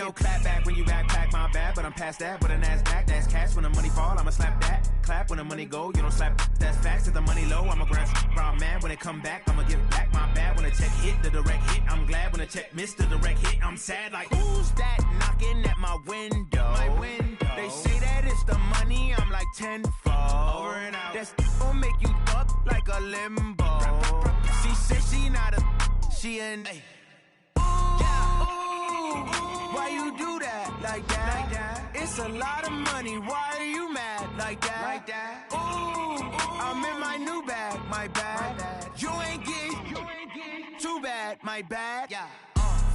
no clap back when you backpack, my bad, but I'm past that. With a NASDAQ, that's cash. When the money fall, I'ma slap that. Clap when the money go, you don't slap. That's facts. If the money low, I'ma grab brown man. When it come back, I'ma give back my bad. When the check hit, the direct hit. I'm glad when the check missed the direct hit. I'm sad like, who's that knocking at my window? My window. They say that it's the money, I'm like tenfold. Over and out. That's gon' make you up like a limbo. She said she not a, she an. Ay. Why you do that like that? Like that? It's a lot of money. Why are you mad like that? Like that? Ooh, I'm in my new bag, my bad. You ain't get too bad, my bad. Yeah.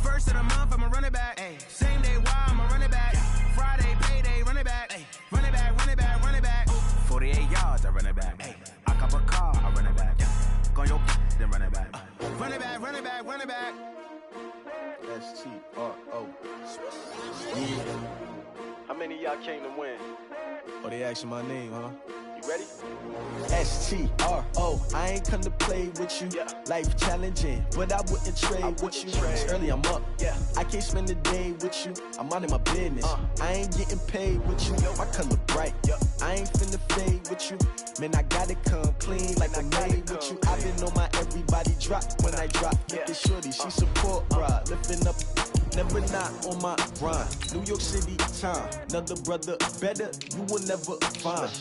First of the month, I'ma run it back. Ay. Same day, why I'ma run it back? Yeah. Friday, payday, run it back. Ay. Run it back, run it back, run it back. 48 yards, I run it back. Ay. I cop a car, I run it back. Yeah. Go your then run it back. Run it back, run it back, run it back. STRO. Yeah. How many of y'all came to win? Oh, they asking my name, huh? You ready? STRO. I ain't come to play with you. Yeah. Life challenging, but I wouldn't trade with you. It's early, I'm up. Yeah. I can't spend the day with you. I'm out of my business. I ain't getting paid with you. My color bright. I ain't finna fade with you. Man, I gotta come clean like I made with you. I've been on my everybody drop when I drop. Look at shorty, she support ride. Lifting up, never not on my grind. New York City time, another brother better, you will never find.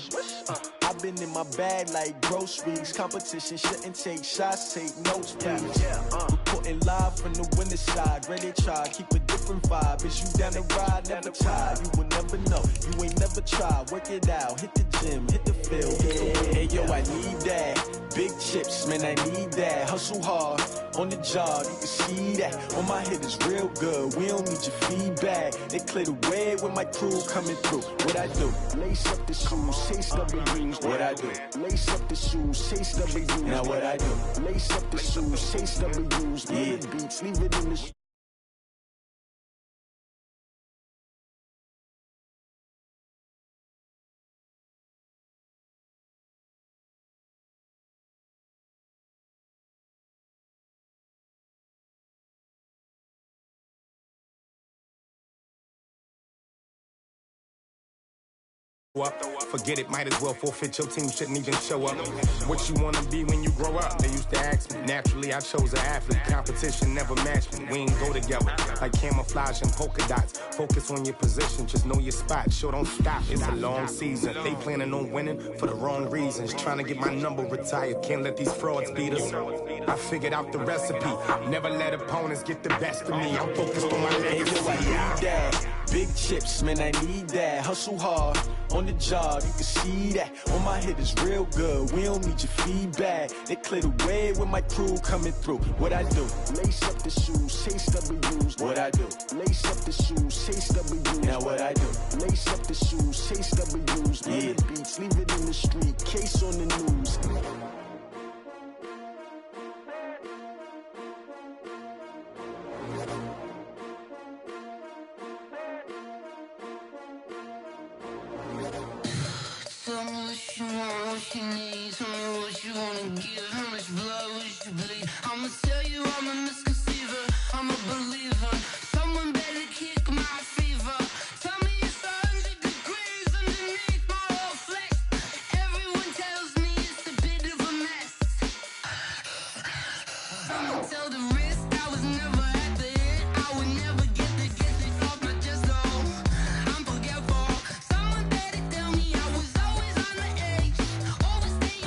I've been in my bag like groceries. Competition shouldn't take shots, take notes, please. Reporting live from the winter side. Ready to try, keep a different vibe. Is you down the ride, never tired. You will never know, you ain't never tried. Work it out, hit the gym, hit the field. Hey yo, I need that. Big chips, man, I need that. Hustle hard, on the job, you can see that. On my head is real good, we don't need your feedback. They clear the way with my crew coming through. What I do? Lace up the shoes, chase W's. What I do? Lace up the shoes, chase W's. Now what I do? Lace up the shoes, chase W's. Yeah. Beats, leave it in the up. Forget it, might as well forfeit. Your team shouldn't even show up. What you wanna be when you grow up? They used to ask me. Naturally, I chose an athlete. Competition never matched me. We ain't go together like camouflage and polka dots. Focus on your position, just know your spot. Sure, don't stop. It's a long season. They planning on winning for the wrong reasons. Trying to get my number retired. Can't let these frauds beat us. I figured out the recipe. Never let opponents get the best of me. I'm focused on my legacy. Big chips, man, I need that. Hustle hard, on the job, you can see that. On my head is real good, we don't need your feedback. They clear the way with my crew coming through. What I do? Lace up the shoes, chase W's. What I do? Lace up the shoes, chase W's. Now what I do? Lace up the shoes, chase W's. Yeah. Beats, leave it in the street, case on the news. Tell me what you want, what you need. Tell me what you wanna give. How much blood would you bleed? I'ma tell you I'm a misconceiver. I'm a believer. Someone better kick my fever. Tell me it's 100 degrees underneath my whole flesh. Everyone tells me it's a bit of a mess. Someone tell the risk I was never at the end. I would never get it off my chest though. I'm forgetful. Someone better tell me I was always on the edge. Overstaying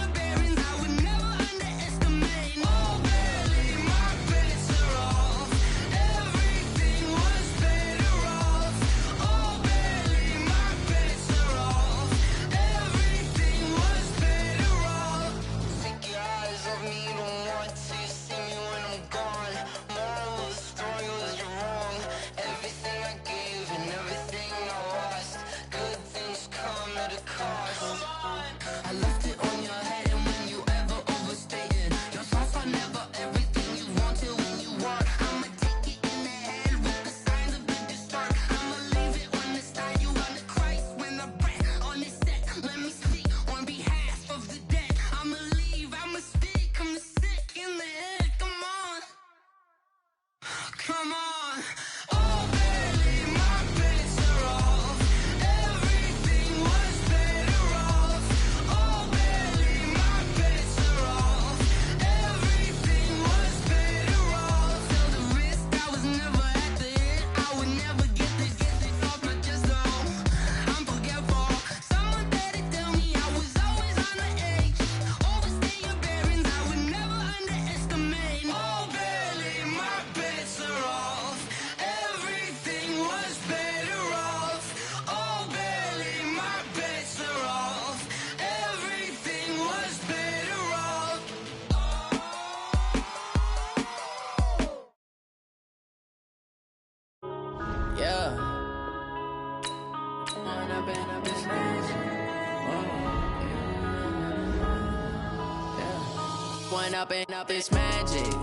One up and up, it's magic.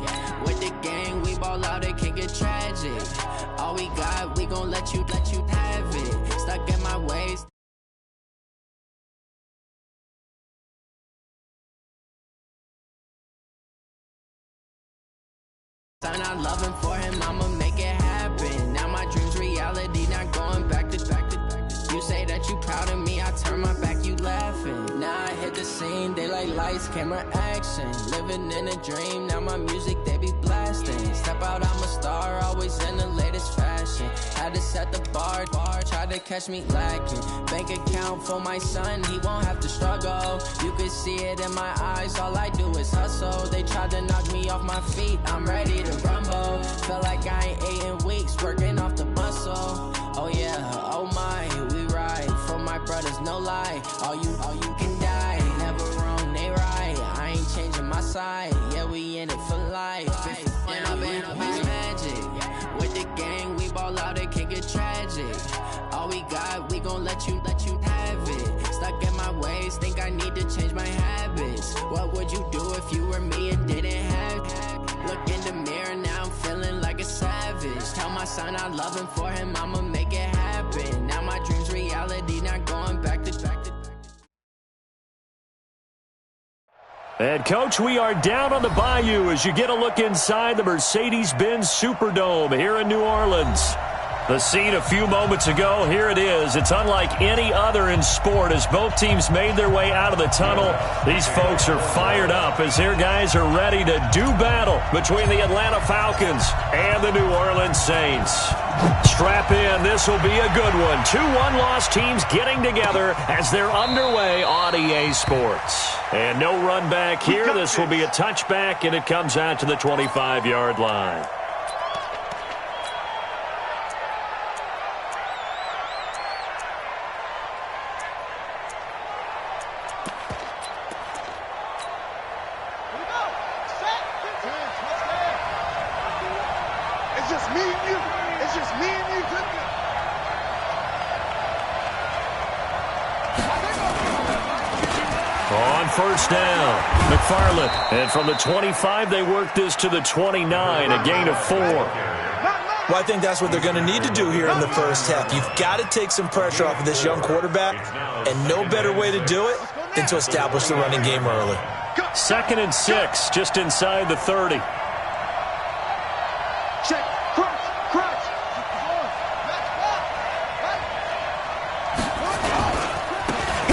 With the gang, we ball out, it can get tragic. All we got, we gon' let you have it. Stuck in my ways. Sign out loving for him, I'ma make it happen. Now my dream's reality, not going back to. You say that you proud of me, I turn my back, you laughing. Now I hit the scene, they like lights, camera, action. Living in a dream, now my music, they be blasting. Step out, I'm a star, always in the latest fashion. Had to set the bar, tried to catch me lacking. Bank account for my son, he won't have to struggle. You can see it in my eyes, all I do is hustle. They tried to knock me off my feet, I'm ready to rumble. Felt like I ain't ate in weeks, working off the muscle. Oh yeah, oh my, we ride for my brothers, no lie. All you can die, never wrong, they right. I ain't changing my side, yeah, we in it for life. And up it's magic. With the gang, we ball out, it can get tragic. All we got, we gon' let you have it. Stuck in my ways, think I need to change my habits. What would you do if you were me and didn't have it? Look in the mirror, now I'm feeling like a savage. Tell my son I love him, for him I'ma make it happen. Now my dream's reality, not going back to. And, Coach, we are down on the Bayou as you get a look inside the Mercedes-Benz Superdome here in New Orleans. The scene a few moments ago, here it is. It's unlike any other in sport as both teams made their way out of the tunnel. These folks are fired up as their guys are ready to do battle between the Atlanta Falcons and the New Orleans Saints. Strap in, this will be a good one. 2 one-loss teams getting together as they're underway on EA Sports. And no run back here. This will be a touchback, and it comes out to the 25-yard line. First down, McFarland. And from the 25, they work this to the 29, a gain of 4. Well, I think that's what they're going to need to do here in the first half. You've got to take some pressure off of this young quarterback, and no better way to do it than to establish the running game early. 2nd and 6, just inside the 30. Check, crunch.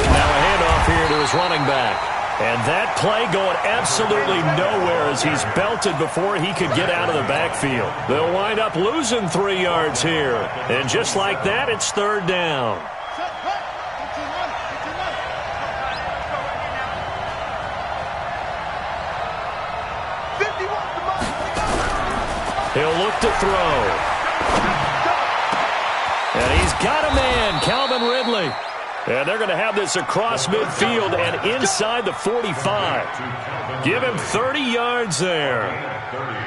Now a handoff here to his running back. And that play going absolutely nowhere as he's belted before he could get out of the backfield. They'll wind up losing 3 yards here. And just like that, it's 3rd down. He'll look to throw. And he's got a man, Calvin Ridley. And they're going to have this across midfield and inside the 45. Give him 30 yards there.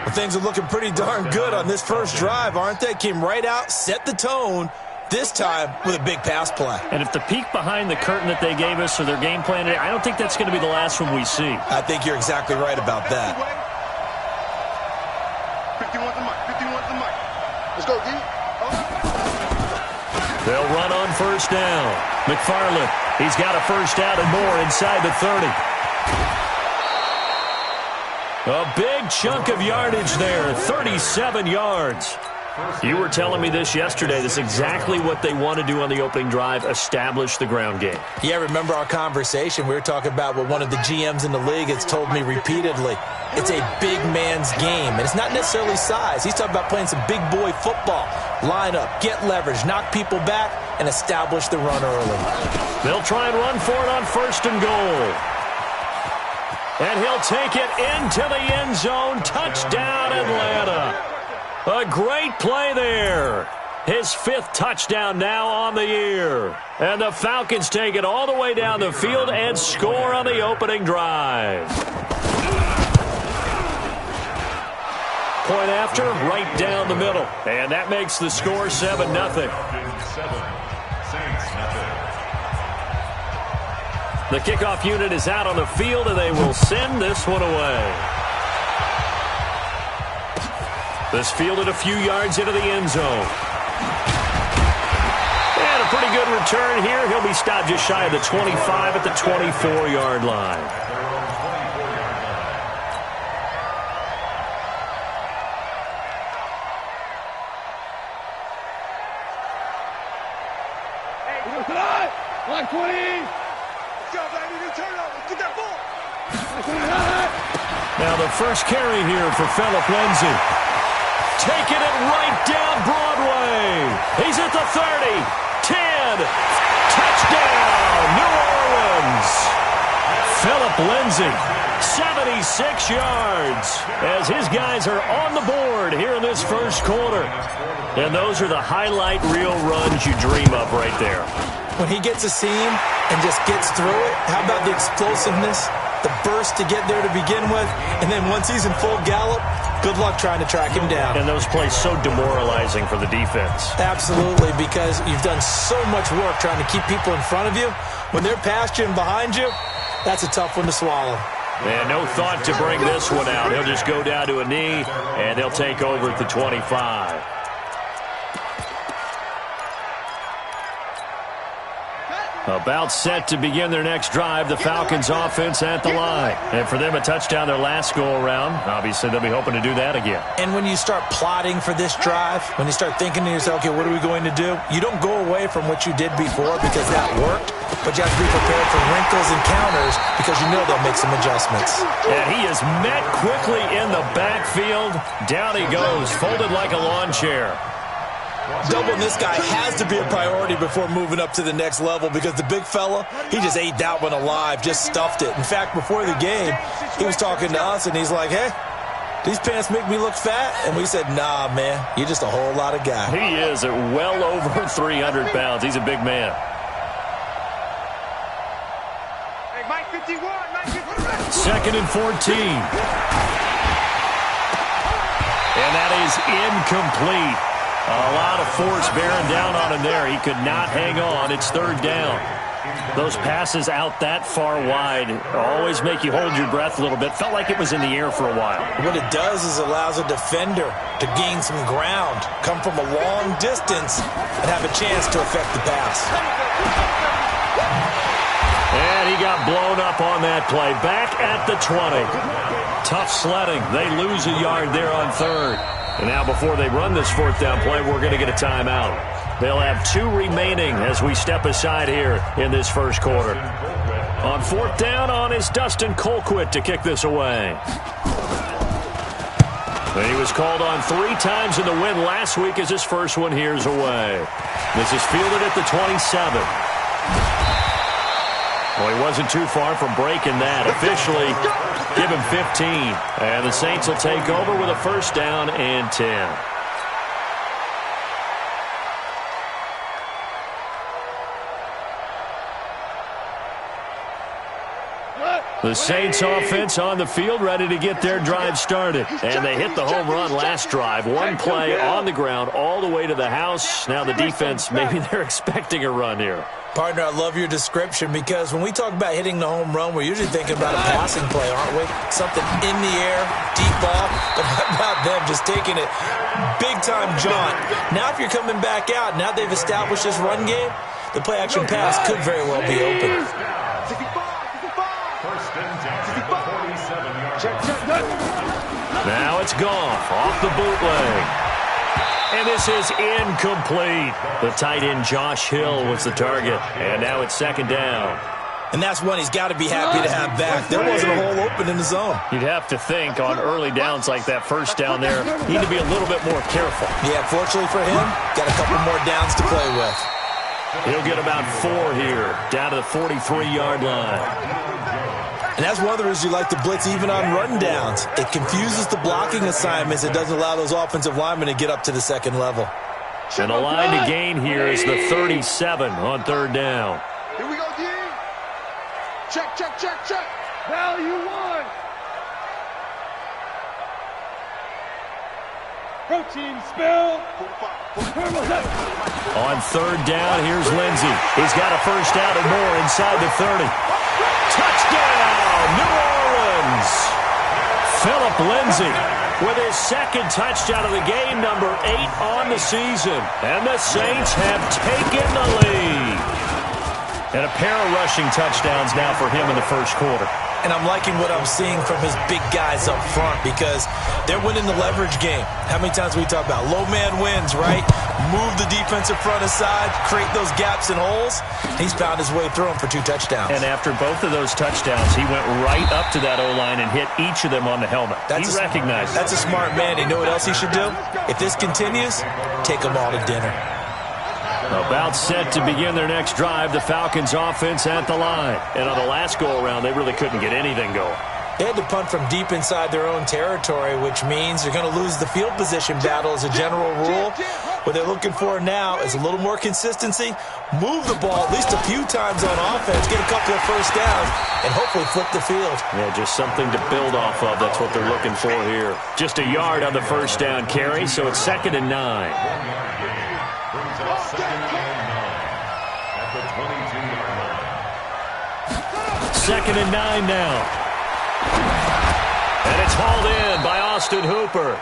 Well, things are looking pretty darn good on this first drive, aren't they? Came right out, set the tone, this time with a big pass play. And if the peek behind the curtain that they gave us or their game plan, I don't think that's going to be the last one we see. I think you're exactly right about that. 51's the mic. Let's go, D. They'll run on first down. McFarland, he's got a first down and more inside the 30. A big chunk of yardage there, 37 yards. You were telling me this yesterday. This is exactly what they want to do on the opening drive, establish the ground game. Yeah, remember our conversation? We were talking about what one of the GMs in the league has told me repeatedly. It's a big man's game, and it's not necessarily size. He's talking about playing some big boy football. Line up, get leverage, knock people back, and establish the run early. They'll try and run for it on 1st and goal. And he'll take it into the end zone. Touchdown, Atlanta. A great play there. His 5th touchdown now on the year. And the Falcons take it all the way down the field and score on the opening drive. Point after, right down the middle. And that makes the score 7-0. The kickoff unit is out on the field, and they will send this one away. This fielded a few yards into the end zone. And a pretty good return here. He'll be stopped just shy of the 25 at the 24-yard line. Now the first carry here for Phillip Lindsay. Taking it right down Broadway. He's at the 30, 10, touchdown, New Orleans. Phillip Lindsay, 76 yards, as his guys are on the board here in this first quarter. And those are the highlight reel runs you dream of right there. When he gets a seam and just gets through it, how about the explosiveness, the burst to get there to begin with, and then once he's in full gallop, good luck trying to track him down. And those plays so demoralizing for the defense. Absolutely, because you've done so much work trying to keep people in front of you. When they're past you and behind you, that's a tough one to swallow. And no thought to bring this one out. He'll just go down to a knee, and they'll take over at the 25. About set to begin their next drive, the Falcons offense at the line. And for them, a touchdown their last go-around. Obviously, they'll be hoping to do that again. And when you start plotting for this drive, when you start thinking to yourself, okay, what are we going to do? You don't go away from what you did before because that worked, but you have to be prepared for wrinkles and counters because you know they'll make some adjustments. And he is met quickly in the backfield. Down he goes, folded like a lawn chair. Doubling this guy has to be a priority before moving up to the next level because the big fella, he just ate that one alive, just stuffed it. In fact, before the game, he was talking to us, and he's like, hey, these pants make me look fat? And we said, nah, man, you're just a whole lot of guy. He is at well over 300 pounds. He's a big man. Hey, Mike 51, Mike 51. Second and 14. And that is incomplete. A lot of force bearing down on him there. He could not hang on. It's third down. Those passes out that far wide always make you hold your breath a little bit. Felt like it was in the air for a while. What it does is allows a defender to gain some ground, come from a long distance, and have a chance to affect the pass. And he got blown up on that play. Back at the 20. Tough sledding. They lose a yard there on third. And now before they run this fourth down play, we're going to get a timeout. They'll have 2 remaining as we step aside here in this first quarter. On fourth down is Dustin Colquitt to kick this away. And he was called on 3 times in the win last week as his first one here's away. This is fielded at the 27. Well, he wasn't too far from breaking that. Officially, give him 15. And the Saints will take over with a first down and 10. The Saints offense on the field ready to get their drive started. And they hit the home run last drive. 1 play on the ground all the way to the house. Now the defense, maybe they're expecting a run here. Partner, I love your description because when we talk about hitting the home run, we're usually thinking about a passing play, aren't we? Something in the air, deep ball, but how about them just taking it big-time jaunt. Now if you're coming back out, now they've established this run game, the play-action pass could very well be open. Now it's Goff off the bootleg. And this is incomplete. The tight end Josh Hill was the target. And now it's second down. And that's one he's got to be happy to have back. There wasn't a hole open in the zone. You'd have to think on early downs like that first down there, need to be a little bit more careful. Yeah, fortunately for him, got a couple more downs to play with. He'll get about 4 here, down to the 43-yard line. And that's one of the reasons you like to blitz even on run downs. It confuses the blocking assignments. It doesn't allow those offensive linemen to get up to the second level. And the line to gain here is the 37 on third down. Here we go, D. Check, check, check, check. Value 1. Protein spill. On third down, here's Lindsay. He's got a first down and more inside the 30. Touchdown, New Orleans. Philip Lindsay with his second touchdown of the game, number 8 on the season. And the Saints have taken the lead. And a pair of rushing touchdowns now for him in the first quarter. And I'm liking what I'm seeing from his big guys up front because they're winning the leverage game. How many times we talk about low man wins, right? Move the defensive front aside, create those gaps and holes. He's found his way through them for 2 touchdowns. And after both of those touchdowns, he went right up to that O-line and hit each of them on the helmet. He recognized it. That's a smart man. You know what else he should do? If this continues, take them all to dinner. About set to begin their next drive, the Falcons offense at the line. And on the last go-around, they really couldn't get anything going. They had to punt from deep inside their own territory, which means they're going to lose the field position battle as a general rule. What they're looking for now is a little more consistency, move the ball at least a few times on offense, get a couple of first downs, and hopefully flip the field. Yeah, just something to build off of. That's what they're looking for here. Just a yard on the first down carry, so it's 2nd and 9. Second and 9 now. And it's hauled in by Austin Hooper.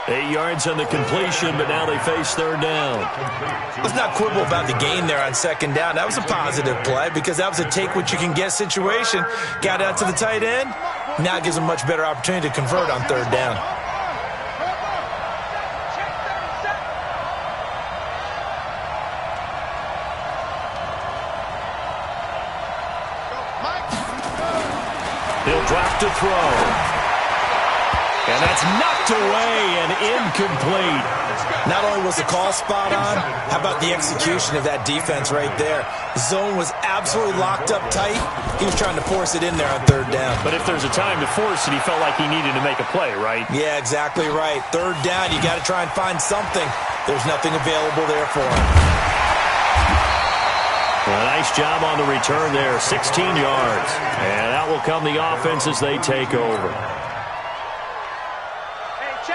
8 yards on the completion, but now they face 3rd down. Let's not quibble about the gain there on 2nd down. That was a positive play because that was a take-what-you-can-get situation. Got out to the tight end. Now it gives them much better opportunity to convert on 3rd down. He'll drop to throw. And that's knocked away and incomplete. Not only was the call spot on, how about the execution of that defense right there? The zone was absolutely locked up tight. He was trying to force it in there on 3rd down. But if there's a time to force it, he felt like he needed to make a play, right? Yeah, exactly right. 3rd down, you got to try and find something. There's nothing available there for him. Well, nice job on the return there, 16 yards. And out will come the offense as they take over.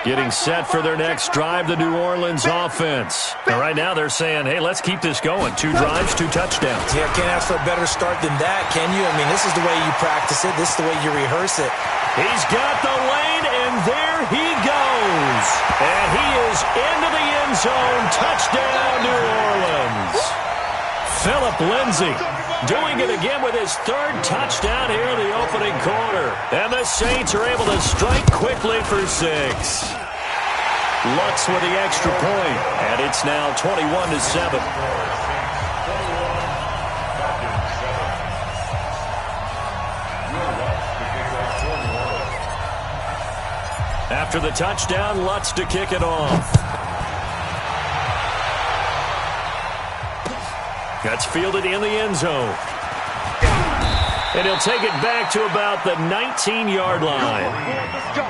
Getting set for their next drive, the New Orleans offense. And right now they're saying, hey, let's keep this going. 2 drives, 2 touchdowns. Yeah, can't ask for a better start than that, can you? I mean, this is the way you practice it. This is the way you rehearse it. He's got the lane, and there he goes. And he is into the end zone. Touchdown, New Orleans. Philip Lindsay doing it again with his 3rd touchdown here in the opening quarter. And the Saints are able to strike quickly for 6. Lutz with the extra point, and it's now 21-7. After the touchdown, Lutz to kick it off. That's fielded in the end zone. And he'll take it back to about the 19-yard line. Let's go.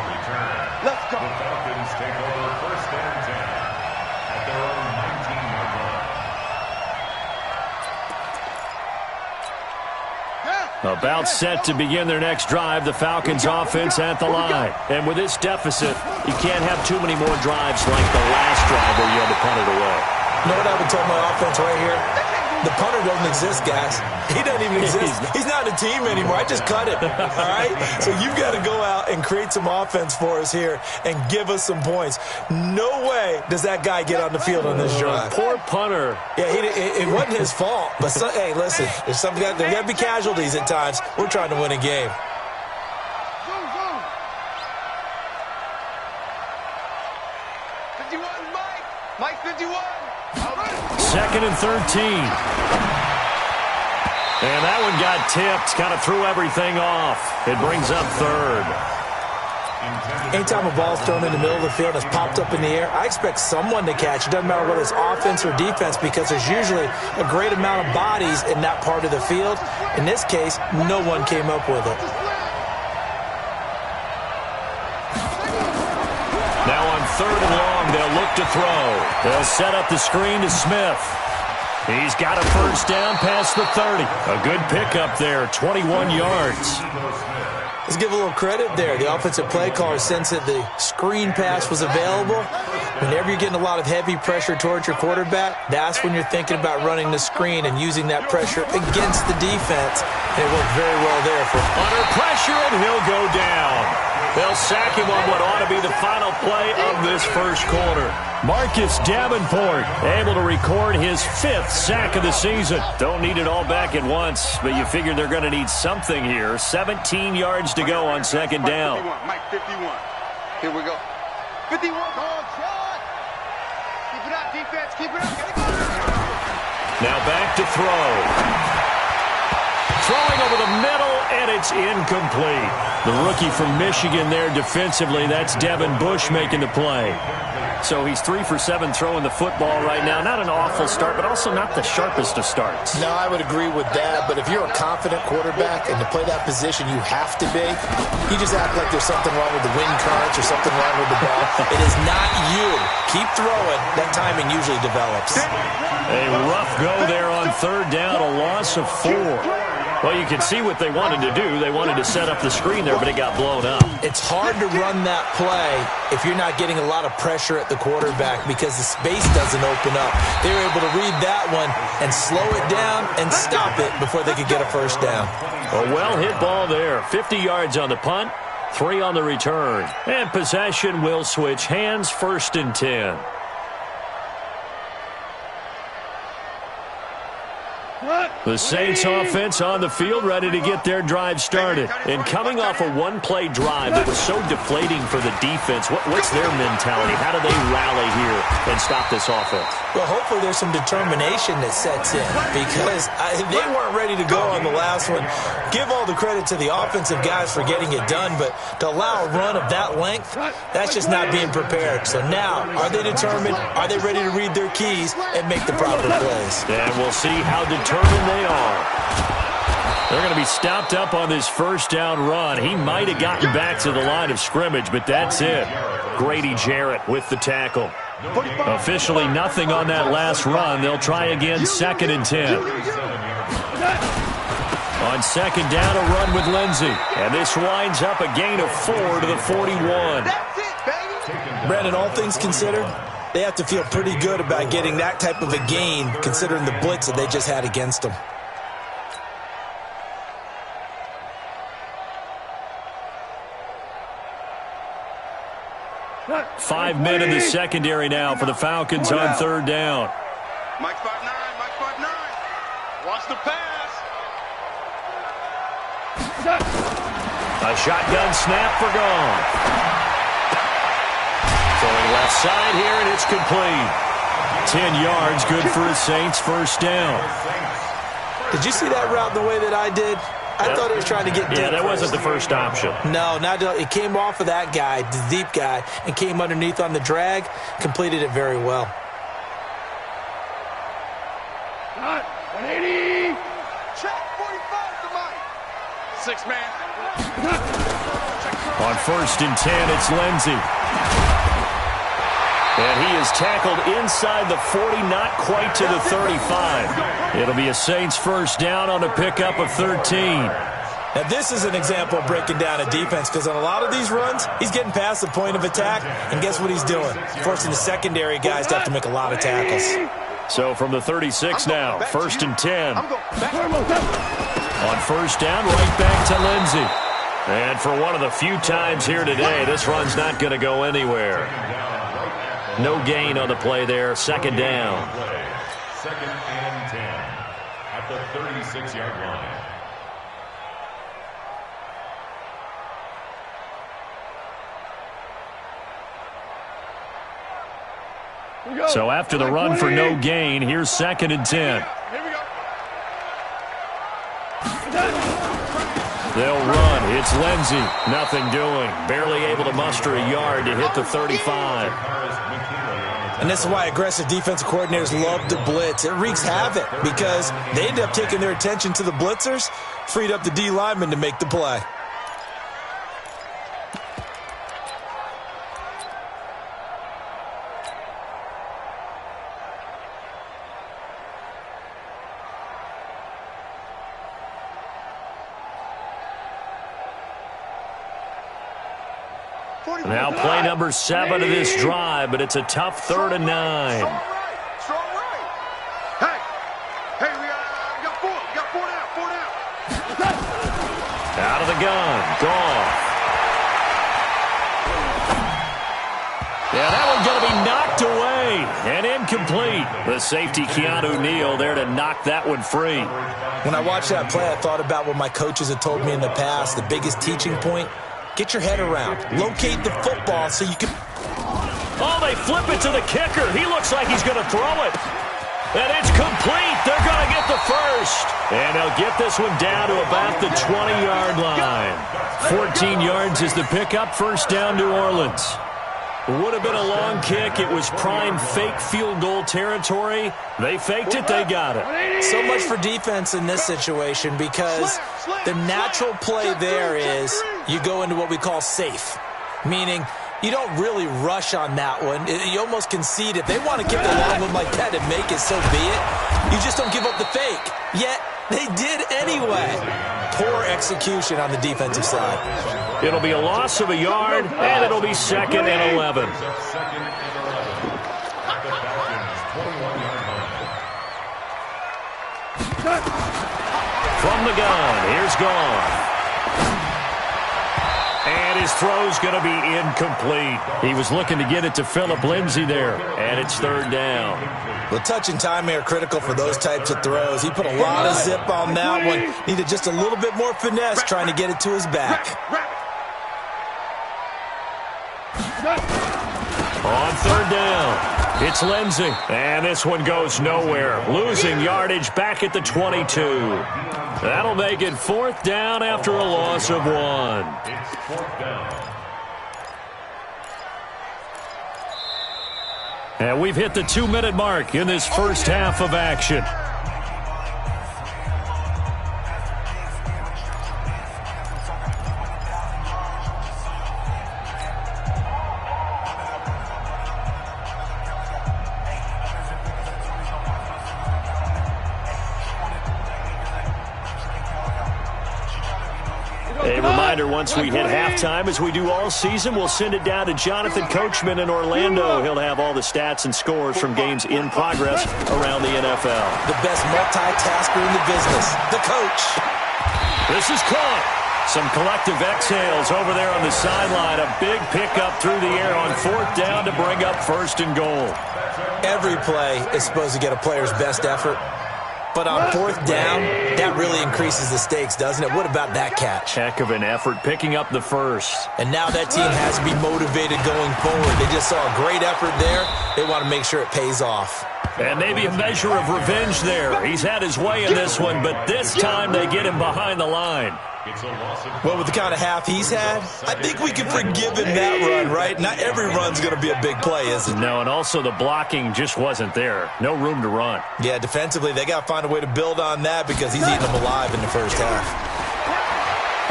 Let's go. The Falcons take over 1st and 10 at their own 19-yard line. About set to begin their next drive, the Falcons offense at the line. And with this deficit, you can't have too many more drives like the last drive where you had to punt it away. You know what I would tell my offense right here? The punter doesn't exist, guys. He doesn't even exist. He's not a team anymore. I just cut him, all right? So you've got to go out and create some offense for us here and give us some points. No way does that guy get on the field on this drive. Poor punter. Yeah, it wasn't his fault. But, hey, listen, there's got to be casualties at times. We're trying to win a game. Mike 51. 2nd and 13. And that one got tipped. Kind of threw everything off. It brings up 3rd. Anytime a ball's thrown in the middle of the field and it's popped up in the air, I expect someone to catch. It doesn't matter whether it's offense or defense because there's usually a great amount of bodies in that part of the field. In this case, no one came up with it. Now on 3rd and long, they'll look to throw. They'll set up the screen to Smith. He's got a first down past the 30. A good pickup there, 21 yards. Let's give a little credit there. The offensive play caller sensed that the screen pass was available. Whenever you're getting a lot of heavy pressure towards your quarterback, that's when you're thinking about running the screen and using that pressure against the defense. And it worked very well there. Under pressure, and he'll go down. They'll sack him on what ought to be the final play of this first quarter. Marcus Davenport able to record his 5th sack of the season. Don't need it all back at once, but you figure they're going to need something here. 17 yards to go on second down. Mike 51. Here we go. 51. Long shot. Keep it up, defense. Keep it up. Now back to throw. Throwing over the middle, and it's incomplete. The rookie from Michigan there defensively, that's Devin Bush making the play. So he's 3 for 7 throwing the football right now. Not an awful start, but also not the sharpest of starts. No, I would agree with that, but if you're a confident quarterback and to play that position you have to be, you just act like there's something wrong with the wind currents or something wrong with the ball. It is not you. Keep throwing. That timing usually develops. A rough go there on third down, a loss of 4. Well, you can see what they wanted to do. They wanted to set up the screen there, but it got blown up. It's hard to run that play if you're not getting a lot of pressure at the quarterback because the space doesn't open up. They were able to read that one and slow it down and stop it before they could get a first down. A well-hit ball there. 50 yards on the punt, 3 on the return. And possession will switch hands, 1st and 10. The Saints offense on the field, ready to get their drive started. And coming off a one-play drive that was so deflating for the defense, what's their mentality? How do they rally here and stop this offense? Well, hopefully there's some determination that sets in because they weren't ready to go on the last one. Give all the credit to the offensive guys for getting it done, but to allow a run of that length, that's just not being prepared. So now, are they determined? Are they ready to read their keys and make the proper plays? And we'll see how determined they are. They're going to be stopped up on this first down run. He might have gotten back to the line of scrimmage, but that's it. Grady Jarrett with the tackle. Officially nothing on that last run. They'll try again, 2nd and 10. On second down, a run with Lindsey. And this winds up a gain of 4 to the 41. Brandon, all things considered, they have to feel pretty good about getting that type of a gain considering the blitz that they just had against them. Five men in the secondary now for the Falcons on third down. Mike 5'9", Mike 5'9". Watch the pass. A shotgun snap for gone. Going left side here, and it's complete. 10 yards, good for a Saints first down. Did you see that route the way that I did? I thought he was trying to get deep. Yeah, that wasn't the first option. No, it came off of that guy, the deep guy, and came underneath on the drag. Completed it very well. 180. Check 45 to Mike. 6 man. On 1st and 10, it's Lindsey. And he is tackled inside the 40, not quite to the 35. It'll be a Saints first down on a pickup of 13. Now, this is an example of breaking down a defense because on a lot of these runs, he's getting past the point of attack, and guess what he's doing? Forcing the secondary guys to have to make a lot of tackles. So from the 36 now, 1st and 10. On first down, right back to Lindsey. And for one of the few times here today, this run's not going to go anywhere. No gain on the play there, 2nd down. 2nd and 10 at the 36-yard line. So after the run for no gain, here's 2nd and 10. They'll run. It's Lindsey. Nothing doing. Barely able to muster a yard to hit the 35. And this is why aggressive defensive coordinators love to blitz. It wreaks havoc because they end up taking their attention to the blitzers, freed up the D lineman to make the play. Now play number 7 of this drive, but it's a tough 3rd and 9. Strong right. Hey, we got 4. We got 4 down. Out of the gun. Goff. Yeah, that one's going to be knocked away and incomplete. The safety, Keanu Neal, there to knock that one free. When I watched that play, I thought about what my coaches had told me in the past. The biggest teaching point, get your head around. Locate the football so you can... Oh, they flip it to the kicker. He looks like he's going to throw it. And it's complete. They're going to get the first. And they'll get this one down to about the 20-yard line. 14 yards is the pickup. First down, New Orleans. Would have been a long kick. It was prime fake field goal territory. They faked it. They got it. So much for defense in this situation because the natural play there is you go into what we call safe, meaning you don't really rush on that one. You almost concede. If they want to kick a long one like that and make it, so be it. You just don't give up the fake. Yet they did anyway. Poor execution on the defensive side. It'll be a loss of a yard, and it'll be 2nd and 11. From the gun, here's Goff. And his throw's going to be incomplete. He was looking to get it to Phillip Lindsay there, and it's 3rd down. Well, touch and timing are critical for those types of throws. He put a lot of zip on that one. Needed just a little bit more finesse trying to get it to his back. On 3rd down, it's Lindsay. And this one goes nowhere. Losing yardage back at the 22. That'll make it 4th down after a loss of 1. It's 4th down. And we've hit the 2-minute mark in this first half of action. A reminder, once we hit halftime, as we do all season, we'll send it down to Jonathan Coachman in Orlando. He'll have all the stats and scores from games in progress around the NFL. The best multitasker in the business, the coach. This is caught. Some collective exhales over there on the sideline. A big pickup through the air on 4th down to bring up 1st and goal. Every play is supposed to get a player's best effort. But on 4th down, that really increases the stakes, doesn't it? What about that catch? Heck of an effort picking up the first. And now that team has to be motivated going forward. They just saw a great effort there. They want to make sure it pays off. And maybe a measure of revenge there. He's had his way in this one, but this time they get him behind the line. Well, with the kind of half he's had, I think we can forgive him that run, right? Not every run's going to be a big play, is it? No, and also the blocking just wasn't there. No room to run. Yeah, defensively, they got to find a way to build on that because he's eating them alive in the first half.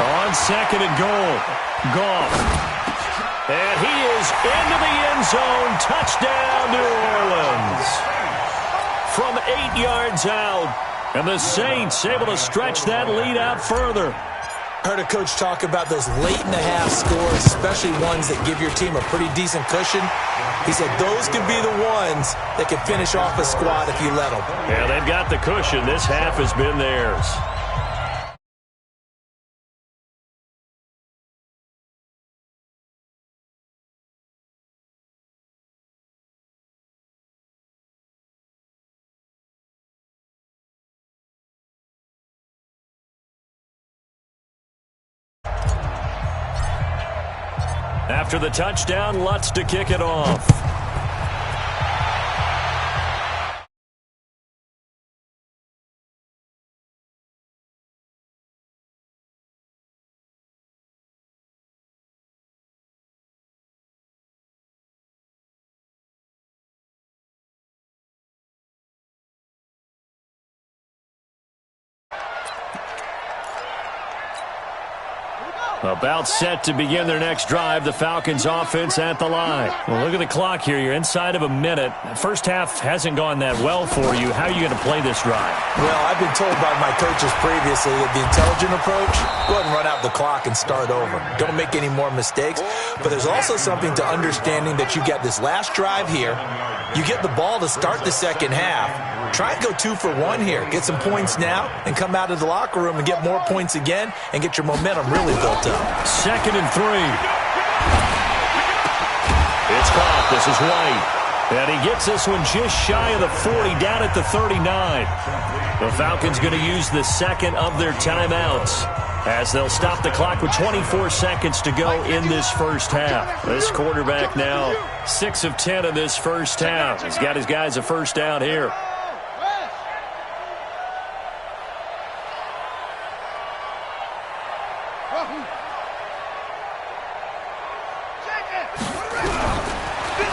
On 2nd and goal, Goff. And he is into the end zone. Touchdown, New Orleans. From 8 yards out. And the Saints able to stretch that lead out further. Heard a coach talk about those late-in-the-half scores, especially ones that give your team a pretty decent cushion. He said those could be the ones that can finish off a squad if you let them. Yeah, they've got the cushion. This half has been theirs. After the touchdown, Lutz to kick it off. About set to begin their next drive, the Falcons offense at the line. Well, look at the clock here. You're inside of a minute. First half hasn't gone that well for you. How are you going to play this drive? Well, I've been told by my coaches previously that the intelligent approach, go ahead and run out the clock and start over. Don't make any more mistakes. But there's also something to understanding that you got this last drive here. You get the ball to start the second half. Try and go 2 for 1 here. Get some points now and come out of the locker room and get more points again and get your momentum really built up. 2nd and 3. It's caught. This is White. And he gets this one just shy of the 40, down at the 39. The Falcons going to use the second of their timeouts as they'll stop the clock with 24 seconds to go in this first half. This quarterback now 6 of 10 in this first half. He's got his guys a first down here.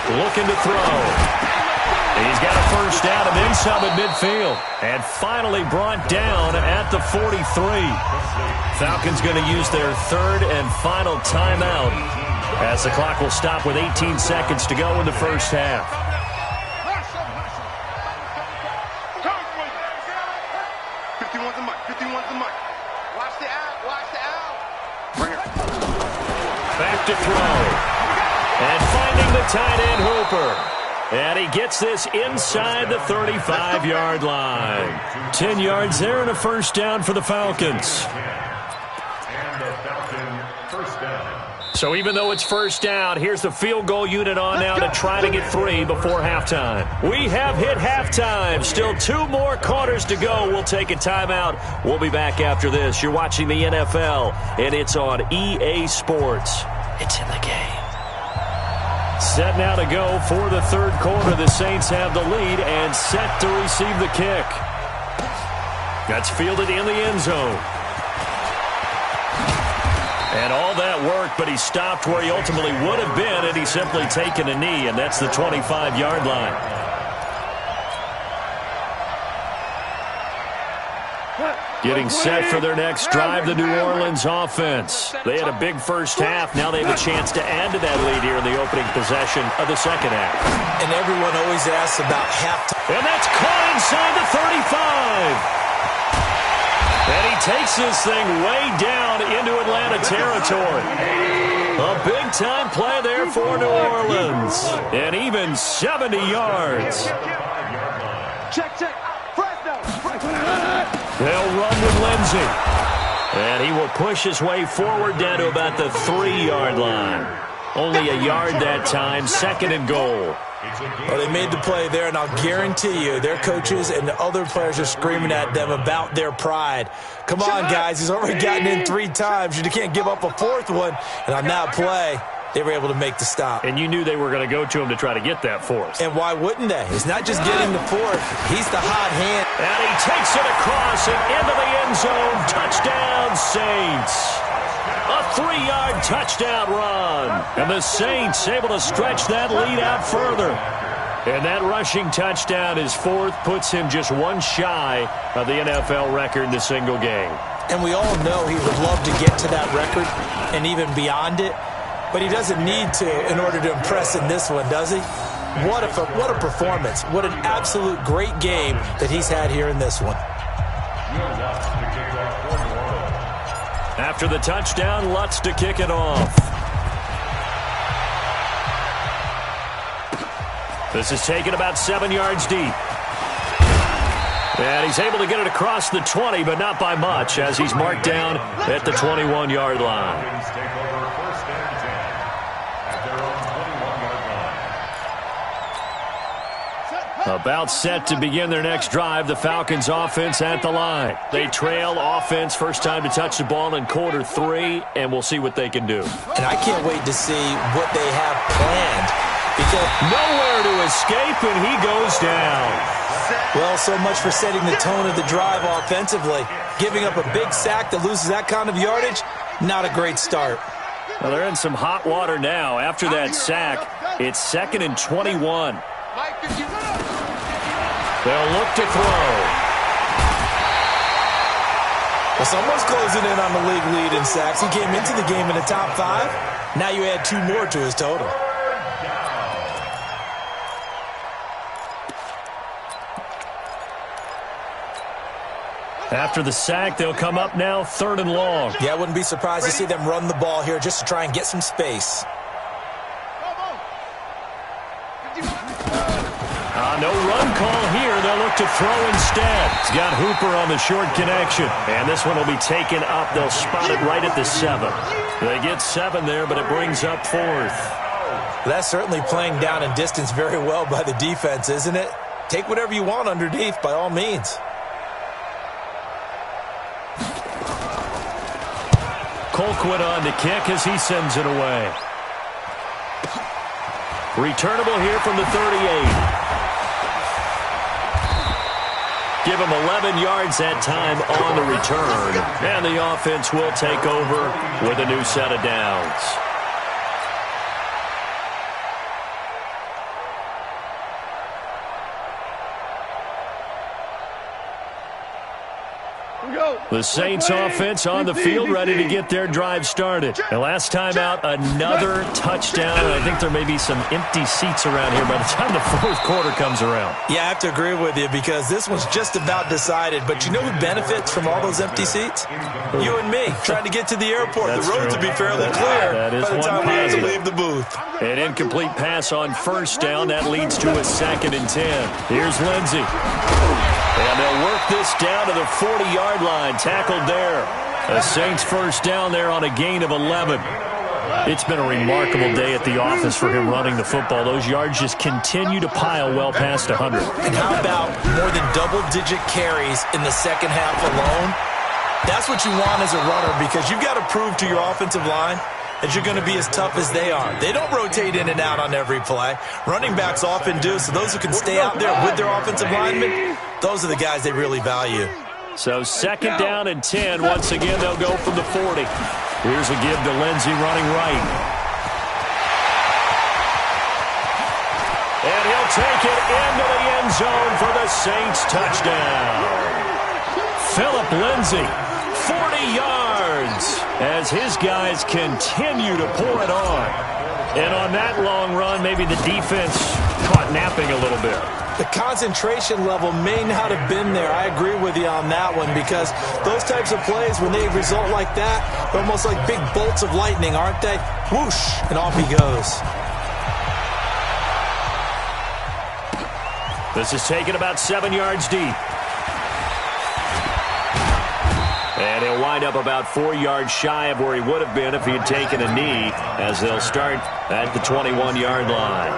Looking to throw. He's got a first down and then some at midfield. And finally brought down at the 43. Falcons going to use their third and final timeout as the clock will stop with 18 seconds to go in the first half. 51's the mic. 51's the mic. Watch the out. Watch the out. Bring it. Back to throw. And finding the tight end Hooper. And he gets this inside the 35-yard line. 10 yards there and a first down for the Falcons. And the Falcon first down. So even though it's first down, here's the field goal unit on now to try to get 3 before halftime. We have hit halftime. Still 2 more quarters to go. We'll take a timeout. We'll be back after this. You're watching the NFL, and it's on EA Sports. It's in the game. Set now to go for the third quarter. The Saints have the lead and set to receive the kick. That's fielded in the end zone. And all that work, but he stopped where he ultimately would have been had he simply taken a knee, and that's the 25-yard line. Getting set for their next drive, the New Orleans offense. They had a big first half. Now they have a chance to add to that lead here in the opening possession of the second half. And everyone always asks about halftime. And that's caught inside the 35. And he takes this thing way down into Atlanta territory. A big-time play there for New Orleans. And even 70 yards. Check. They'll run with Lindsey. And he will push his way forward down to about the 3-yard line. Only a yard that time, 2nd and goal. Well, they made the play there, and I'll guarantee you their coaches and the other players are screaming at them about their pride. Come on, guys. He's already gotten in 3 times. You can't give up a 4th one. And on that play, they were able to make the stop. And you knew they were going to go to him to try to get that 4th. And why wouldn't they? It's not just getting the 4th. He's the hot hand. And he takes it across and into the end zone. Touchdown, Saints. A 3-yard touchdown run. And the Saints able to stretch that lead out further. And that rushing touchdown, his 4th, puts him just 1 shy of the NFL record in a single game. And we all know he would love to get to that record and even beyond it. But he doesn't need to in order to impress in this one, does he? What a performance. What an absolute great game that he's had here in this one. After the touchdown, Lutz to kick it off. This is taken about 7 yards deep. And he's able to get it across the 20, but not by much, as he's marked down at the 21-yard line. About set to begin their next drive, the Falcons offense at the line. They trail offense, first time to touch the ball in quarter 3, and we'll see what they can do. And I can't wait to see what they have planned. Because nowhere to escape, and he goes down. Well, so much for setting the tone of the drive offensively. Giving up a big sack that loses that kind of yardage, not a great start. Well, they're in some hot water now. After that sack, it's 2nd and 21. They'll look to throw. Well, someone's closing in on the league lead in sacks. He came into the game in the top 5. Now you add 2 more to his total. After the sack, they'll come up now 3rd and long. Yeah, I wouldn't be surprised to see them run the ball here just to try and get some space. No run call here. They'll look to throw instead. He's got Hooper on the short connection. And this one will be taken up. They'll spot it right at the 7. They get 7 there, but it brings up 4th. That's certainly playing down in distance very well by the defense, isn't it? Take whatever you want underneath, by all means. Colquitt on to kick as he sends it away. Returnable here from the 38. Give him 11 yards that time on the return. And the offense will take over with a new set of downs. The Saints offense on the field, ready to get their drive started. And last time out, another touchdown. And I think there may be some empty seats around here by the time the 4th quarter comes around. Yeah, I have to agree with you because this one's just about decided. But you know who benefits from all those empty seats? You and me, trying to get to the airport. The roads will be fairly clear by the time we have to leave the booth. An incomplete pass on 1st down. That leads to a 2nd and 10. Here's Lindsey. And they'll work this down to the 40-yard line. Tackled there. The Saints 1st down there on a gain of 11. It's been a remarkable day at the office for him running the football. Those yards just continue to pile well past 100. And how about more than double-digit carries in the second half alone? That's what you want as a runner because you've got to prove to your offensive line that you're going to be as tough as they are. They don't rotate in and out on every play. Running backs often do, so those who can stay out there with their offensive linemen, those are the guys they really value. So 2nd down and 10. Once again, they'll go from the 40. Here's a give to Lindsey running right. And he'll take it into the end zone for the Saints touchdown. Philip Lindsey, 40 yards, as his guys continue to pour it on. And on that long run, maybe the defense caught napping a little bit. The concentration level may not have been there. I agree with you on that one because those types of plays, when they result like that, they're almost like big bolts of lightning, aren't they? Whoosh, and off he goes. This is taken about 7 yards deep. And he'll wind up about 4 yards shy of where he would have been if he had taken a knee, as they'll start at the 21-yard line.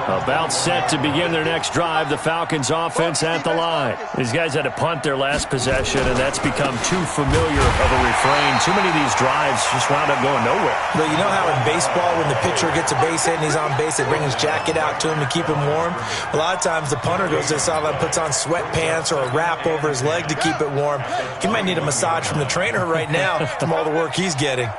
About set to begin their next drive, the Falcons offense at the line. These guys had to punt their last possession, and that's become too familiar of a refrain. Too many of these drives just wound up going nowhere. But you know how in baseball, when the pitcher gets a base hit and he's on base, they bring his jacket out to him to keep him warm? A lot of times the punter goes to the sideline, puts on sweatpants or a wrap over his leg to keep it warm. He might need a massage from the trainer right now from all the work he's getting.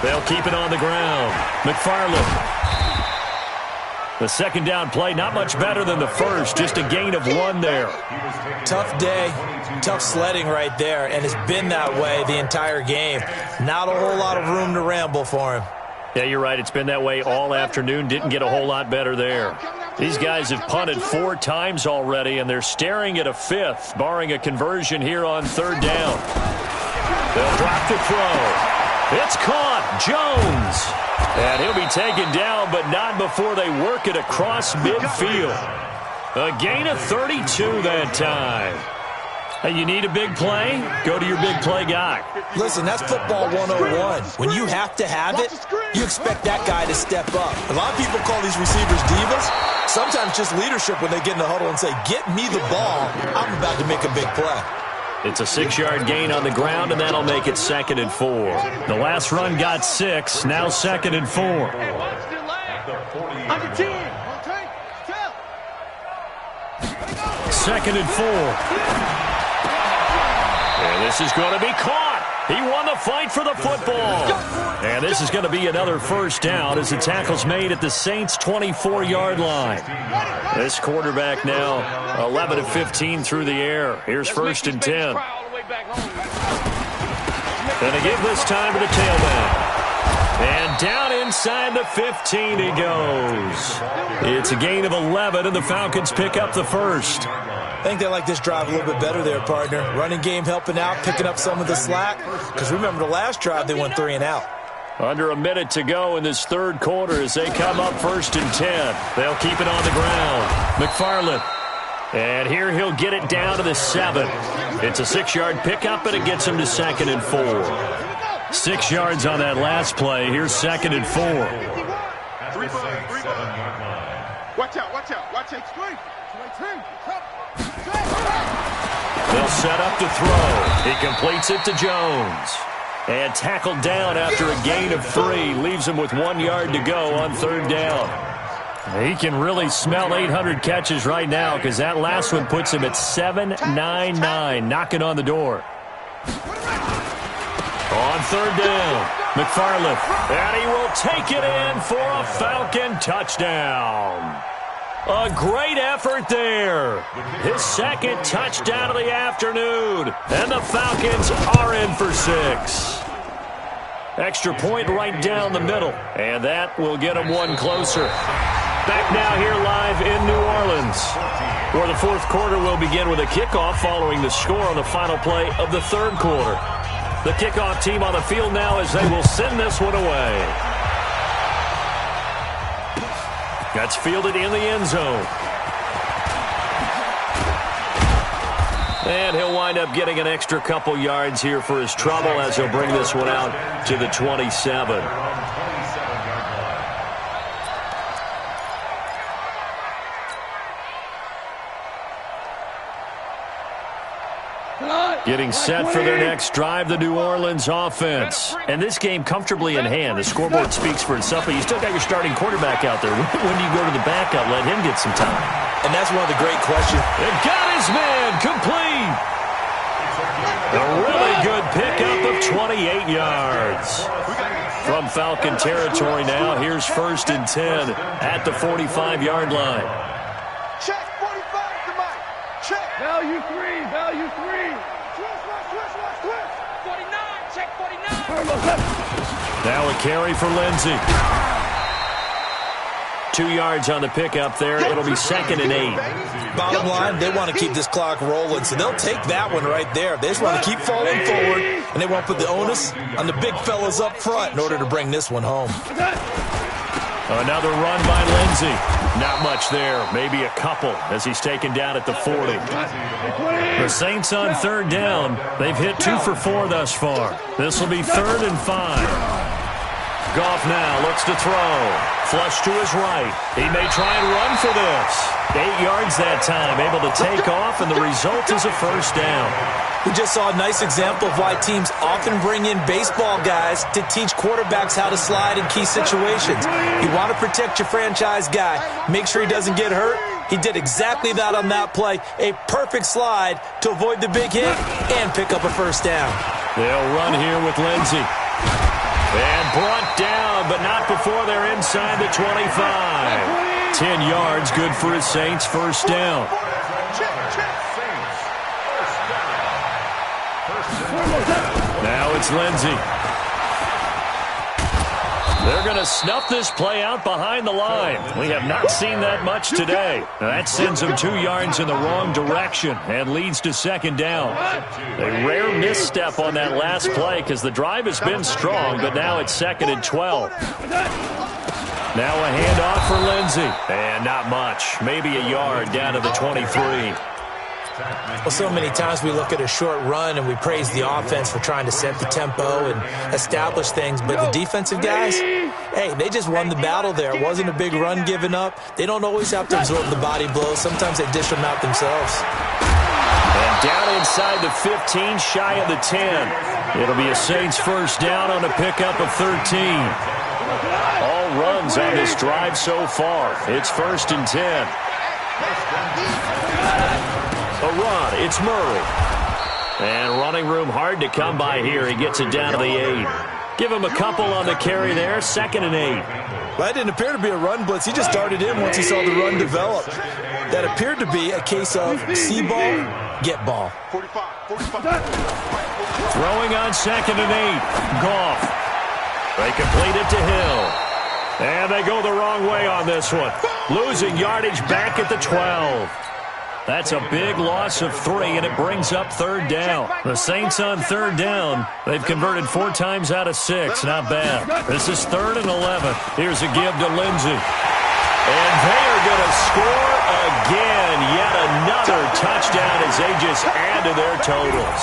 They'll keep it on the ground. McFarland. The 2nd down play, not much better than the first. Just a gain of 1 there. Tough day, tough sledding right there, and it's been that way the entire game. Not a whole lot of room to ramble for him. Yeah, you're right. It's been that way all afternoon. Didn't get a whole lot better there. These guys have punted 4 times already, and they're staring at a 5th, barring a conversion here on 3rd down. They'll drop the throw. It's caught. Jones. And he'll be taken down, but not before they work it across midfield. A gain of 32 that time. Hey, you need a big play? Go to your big play guy. Listen, that's football 101. When you have to have it, you expect that guy to step up. A lot of people call these receivers divas. Sometimes just leadership when they get in the huddle and say, get me the ball. I'm about to make a big play. It's a 6-yard gain on the ground, and that'll make it 2nd and 4. The last run got 6, now 2nd and 4. Under 10. 2nd and 4. And this is going to be caught. He won the fight for the football. And this is going to be another first down as the tackle's made at the Saints' 24-yard line. This quarterback now 11 of 15 through the air. Here's first and 10. And they give this time to the tailback. And down inside the 15 he goes. It's a gain of 11, and the Falcons pick up the first. I think they like this drive a little bit better there, partner. Running game helping out, picking up some of the slack. Because remember the last drive, they went 3 and out. Under a minute to go in this third quarter as they come up first and 10. They'll keep it on the ground. McFarland. And here he'll get it down to the 7. It's a 6-yard pickup, and it gets him to 2nd and 4. 6 yards on that last play. Here's 2nd and 4. Watch out, watch out, watch out. They'll set up the throw. He completes it to Jones. And tackled down after a gain of 3. Leaves him with 1 yard to go on third down. He can really smell 800 catches right now because that last one puts him at 799, knocking on the door. On third down, McFarland, and he will take it in for a Falcon touchdown. A great effort there. His second touchdown of the afternoon, and the Falcons are in for 6. Extra point right down the middle, and that will get them one closer. Back now here live in New Orleans, where the fourth quarter will begin with a kickoff following the score on the final play of the third quarter. The kickoff team on the field now as they will send this one away. That's fielded in the end zone. And he'll wind up getting an extra couple yards here for his trouble as he'll bring this one out to the 27. Getting set for their next drive, the New Orleans offense. And this game comfortably in hand. The scoreboard speaks for itself, but you still got your starting quarterback out there. When do you go to the backup? Let him get some time. And that's one of the great questions. It got his man complete. A really good pickup of 28 yards. From Falcon territory now, here's first and 10 at the 45-yard line. Check 45 to Mike. Check. Value 3, value 3. 49, check 49. Now a carry for Lindsey. 2 yards on the pickup there. It'll be 2nd and 8. Bottom line, they want to keep this clock rolling, so they'll take that one right there. They just want to keep falling forward, and they want to put the onus on the big fellas up front in order to bring this one home. Another run by Lindsey. Not much there. Maybe a couple as he's taken down at the 40. The Saints on third down. They've hit 2 for 4 thus far. This will be 3rd and 5. Goff now looks to throw. Flush to his right. He may try and run for this. 8 yards that time. Able to take off, and the result is a first down. We just saw a nice example of why teams often bring in baseball guys to teach quarterbacks how to slide in key situations. You want to protect your franchise guy. Make sure he doesn't get hurt. He did exactly that on that play. A perfect slide to avoid the big hit and pick up a first down. They'll run here with Lindsey. And brought down, but not before they're inside the 25. 10 yards, good for his Saints first down. Now it's Lindsey. They're going to snuff this play out behind the line. We have not seen that much today. That sends them 2 yards in the wrong direction and leads to second down. A rare misstep on that last play because the drive has been strong, but now it's 2nd and 12. Now a handoff for Lindsey. And not much. Maybe a yard down to the 23. Well, so many times we look at a short run and we praise the offense for trying to set the tempo and establish things, but the defensive guys, hey, they just won the battle there. It wasn't a big run given up. They don't always have to absorb the body blows. Sometimes they dish them out themselves. And down inside the 15, shy of the 10. It'll be a Saints first down on a pickup of 13. All runs on this drive so far. It's 1st and 10. A run, it's Murray. And running room hard to come by here. He gets it down to the 8. Give him a couple on the carry there. 2nd and 8. Well, that didn't appear to be a run blitz. He just darted in once he saw the run develop. That appeared to be a case of see ball, get ball. 45. Throwing on 2nd and 8. Goff. They complete it to Hill. And they go the wrong way on this one. Losing yardage back at the 12. That's a big loss of 3, and it brings up 3rd down. The Saints on 3rd down. They've converted 4 times out of 6. Not bad. This is 3rd and 11. Here's a give to Lindsey. And they are going to score again. Yet another touchdown as they just add to their totals.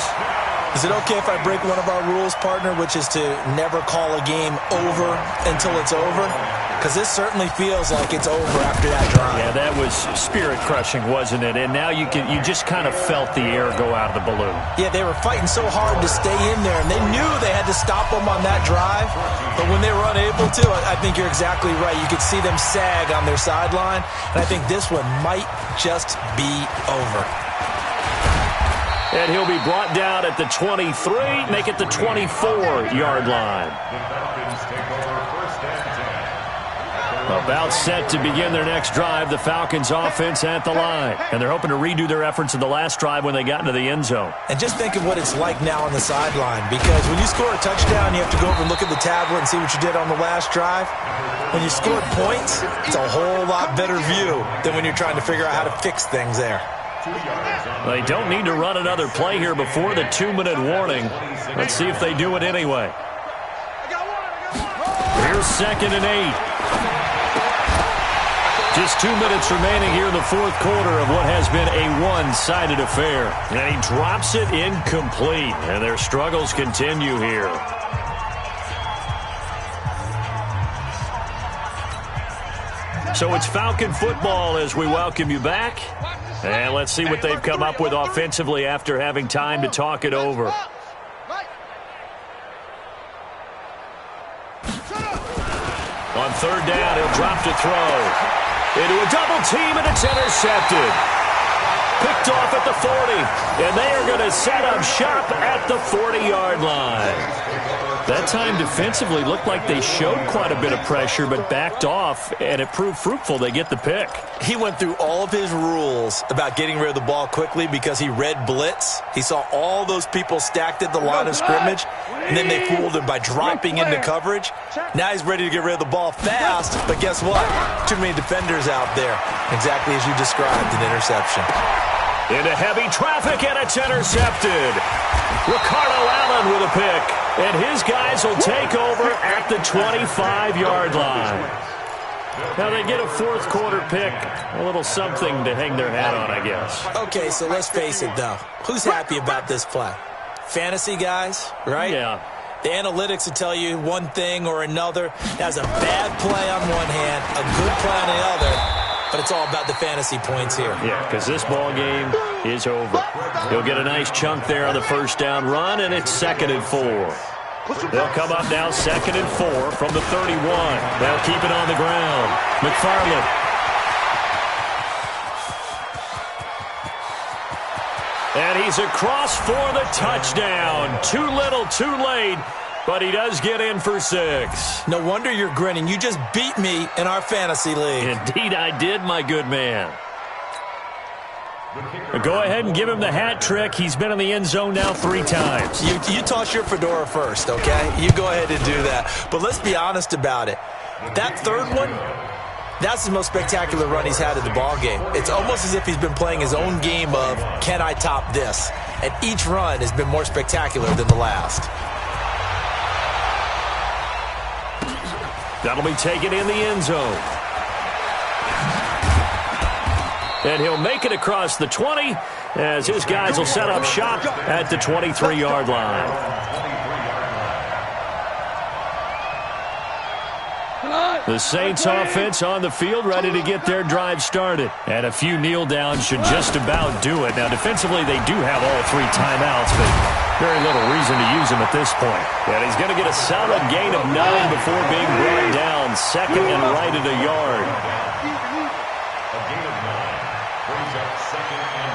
Is it okay if I break one of our rules, partner, which is to never call a game over until it's over? Because this certainly feels like it's over after that drive. Yeah, that was spirit-crushing, wasn't it? And now you just kind of felt the air go out of the balloon. Yeah, they were fighting so hard to stay in there, and they knew they had to stop them on that drive. But when they were unable to, I think you're exactly right. You could see them sag on their sideline, and I think this one might just be over. And he'll be brought down at the 23, make it the 24-yard line. About set to begin their next drive, the Falcons offense at the line. And they're hoping to redo their efforts in the last drive when they got into the end zone. And just think of what it's like now on the sideline, because when you score a touchdown, you have to go over and look at the tablet and see what you did on the last drive. When you scored points, it's a whole lot better view than when you're trying to figure out how to fix things there. They don't need to run another play here before the 2-minute warning. Let's see if they do it anyway. Here's 2nd and 8. Just 2 minutes remaining here in the 4th quarter of what has been a one-sided affair. And he drops it incomplete, and their struggles continue here. So it's Falcon football as we welcome you back. And let's see what they've come up with offensively after having time to talk it over. On 3rd down, he'll drop to throw. Into a double team, and it's intercepted. Picked off at the 40, and they are going to set up shop at the 40-yard line. That time defensively looked like they showed quite a bit of pressure, but backed off, and it proved fruitful. They get the pick. He went through all of his rules about getting rid of the ball quickly because he read blitz. He saw all those people stacked at the line of scrimmage, and then they fooled him by dropping into coverage. Now he's ready to get rid of the ball fast, but guess what? Too many defenders out there. Exactly as you described, an interception. Into heavy traffic, and it's intercepted. Ricardo Allen with a pick, and his guys will take over at the 25-yard line. Now they get a 4th quarter pick, a little something to hang their hat on, I guess. Okay, so let's face it, though. Who's happy about this play? Fantasy guys, right? Yeah. The analytics will tell you one thing or another. That's a bad play on one hand, a good play on the other. But it's all about the fantasy points here. Yeah, because this ball game is over. He'll get a nice chunk there on the 1st down run, and it's 2nd and 4. They'll come up now 2nd and 4 from the 31. They'll keep it on the ground. McFarland. And he's across for the touchdown. Too little, too late. But he does get in for 6. No wonder you're grinning. You just beat me in our fantasy league. Indeed I did, my good man. Go ahead and give him the hat trick. He's been in the end zone now 3 times. You toss your fedora first, okay? You go ahead and do that. But let's be honest about it. That 3rd one, that's the most spectacular run he's had in the ballgame. It's almost as if he's been playing his own game of, can I top this? And each run has been more spectacular than the last. That'll be taken in the end zone. And he'll make it across the 20 as his guys will set up shop at the 23-yard line. The Saints offense on the field ready to get their drive started. And a few kneel downs should just about do it. Now defensively they do have all 3 timeouts, but very little reason to use them at this point. And he's going to get a solid gain of 9 before being brought down. 2nd and right at a yard. A gain of 9 brings up 2nd and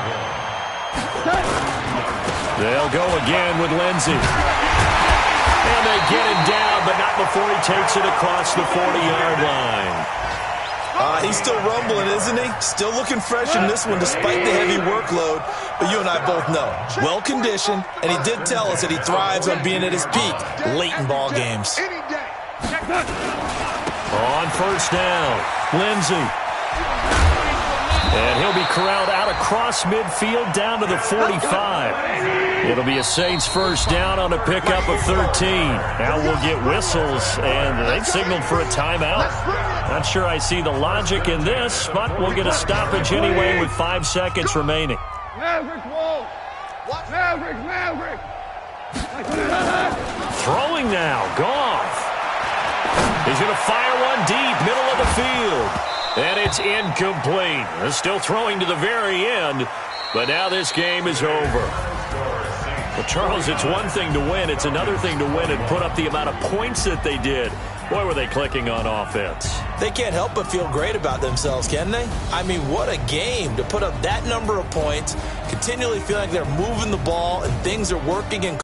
1. They'll go again with Lindsey. And they get him down, but not before he takes it across the 40-yard line. He's still rumbling, isn't he? Still looking fresh in this one despite the heavy workload. But you and I both know, well-conditioned, and he did tell us that he thrives on being at his peak late in ball games. On first down, Lindsey. And he'll be corralled out across midfield down to the 45. It'll be a Saints first down on a pickup of 13. Now we'll get whistles, and they've signaled for a timeout. Not sure I see the logic in this, but we'll get a stoppage anyway with 5 seconds remaining. Maverick, whoa! What? Maverick! Throwing now, Goff. He's going to fire one deep, middle of the field. And it's incomplete. They're still throwing to the very end, but now this game is over. Well, Charles, it's one thing to win. It's another thing to win and put up the amount of points that they did. Boy, were they clicking on offense. They can't help but feel great about themselves, can they? I mean, what a game to put up that number of points, continually feeling like they're moving the ball and things are working and